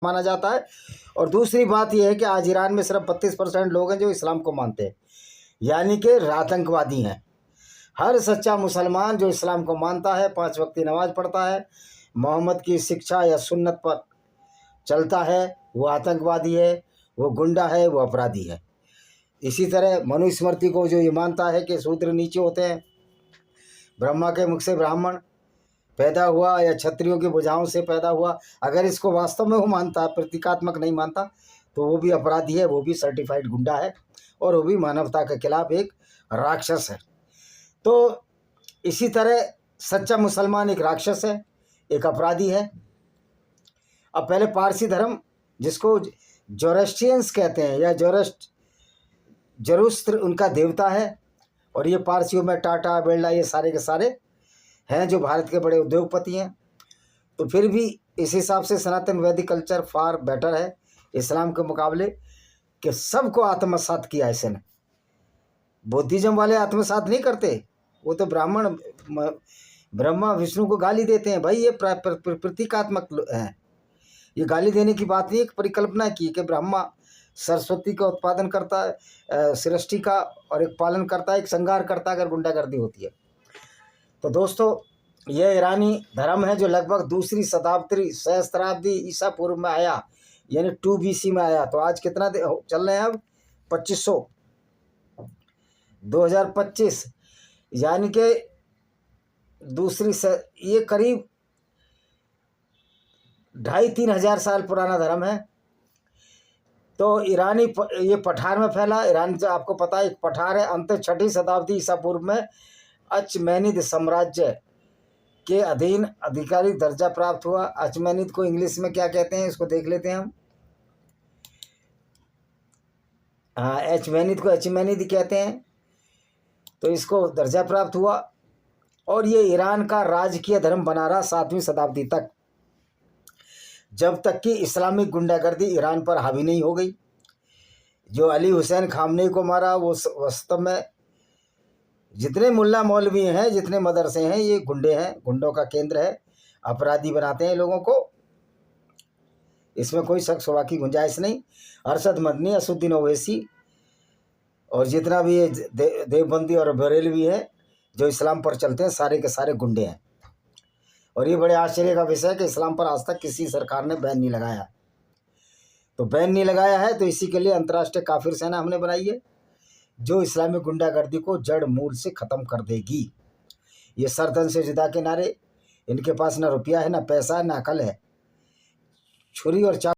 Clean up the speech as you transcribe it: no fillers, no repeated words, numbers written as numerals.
माना जाता है। और दूसरी बात यह है कि आज ईरान में सिर्फ 32% लोग हैं जो इस्लाम को मानते हैं, यानी कि आतंकवादी हैं। हर सच्चा मुसलमान जो इस्लाम को मानता है, 5 वक्त की नमाज पढ़ता है, मोहम्मद की शिक्षा या सुन्नत पर चलता है, वो आतंकवादी है, वो गुंडा है, वो अपराधी है। इसी तरह मनुस्मृति को जो ये मानता है कि शूद्र नीचे होते हैं, ब्रह्मा के मुख से ब्राह्मण पैदा हुआ या क्षत्रियों की भुजाओं से पैदा हुआ, अगर इसको वास्तव में वो मानता है, प्रतीकात्मक नहीं मानता, तो वो भी अपराधी है, वो भी सर्टिफाइड गुंडा है और वो भी मानवता के खिलाफ एक राक्षस है। तो इसी तरह सच्चा मुसलमान एक राक्षस है, एक अपराधी है। अब पहले पारसी धर्म, जिसको जोरेस्ट्रियंस कहते हैं या जरुस्त्र उनका देवता है, और ये पारसियों में टाटा बिरला ये सारे के सारे हैं जो भारत के बड़े उद्योगपति हैं। तो फिर भी इस हिसाब से सनातन वैदिक कल्चर फार बेटर है इस्लाम के मुकाबले, कि सबको आत्मसात किया इसने। बुद्धिज्म वाले आत्मसात नहीं करते, वो तो ब्रह्मा विष्णु को गाली देते हैं, भाई ये प्रतीकात्मक हैं। ये गाली देने की बात नहीं, एक परिकल्पना की कि ब्रह्मा सरस्वती का उत्पादन करता है, सृष्टि का, और एक पालन करता है, एक संहार करता है अगर गुंडागर्दी होती है। तो दोस्तों, यह ईरानी धर्म है जो लगभग दूसरी सहस्त्राब्दी ईसा पूर्व में आया, यानी 2 BC में आया। तो आज कितना चल रहे हैं अब 2500 2025, यानी कि ये करीब 2,500-3 हज़ार साल पुराना धर्म है। तो ईरानी ये पठार में फैला। ईरान जो आपको पता है एक पठार है, अंत 6वीं शताब्दी ईसा पूर्व में अचमेनिद साम्राज्य के अधीन आधिकारिक दर्जा प्राप्त हुआ। अचमेनिद को इंग्लिश में क्या कहते हैं, इसको देख लेते हैं हम। हाँ, अचमेनिद को अचमेनिद कहते हैं। तो इसको दर्जा प्राप्त हुआ और ये ईरान का राजकीय धर्म बना रहा 7वीं शताब्दी तक, जब तक कि इस्लामिक गुंडागर्दी ईरान पर हावी नहीं हो गई। जो अली हुसैन खामनेई को मारा, वो वास्तव में जितने मुल्ला मौलवी हैं, जितने मदरसे हैं, ये गुंडे हैं, गुंडों का केंद्र है, अपराधी बनाते हैं लोगों को। इसमें कोई शक शुबा की गुंजाइश नहीं। अरशद मदनी, असुद्दीन ओवैसी और जितना भी ये देवबंदी और बरेलवी है जो इस्लाम पर चलते हैं, सारे के सारे गुंडे हैं। और ये बड़े आश्चर्य का विषय है कि इस्लाम पर आज तक किसी सरकार ने बैन नहीं लगाया। तो बैन नहीं लगाया है तो इसी के लिए अंतर्राष्ट्रीय काफिर सेना हमने बनाई है, जो इस्लामिक गुंडागर्दी को जड़ मूल से ख़त्म कर देगी। ये सरदन से जुदा के नारे, इनके पास ना रुपया है, ना पैसा है, ना अकल है। छुरी और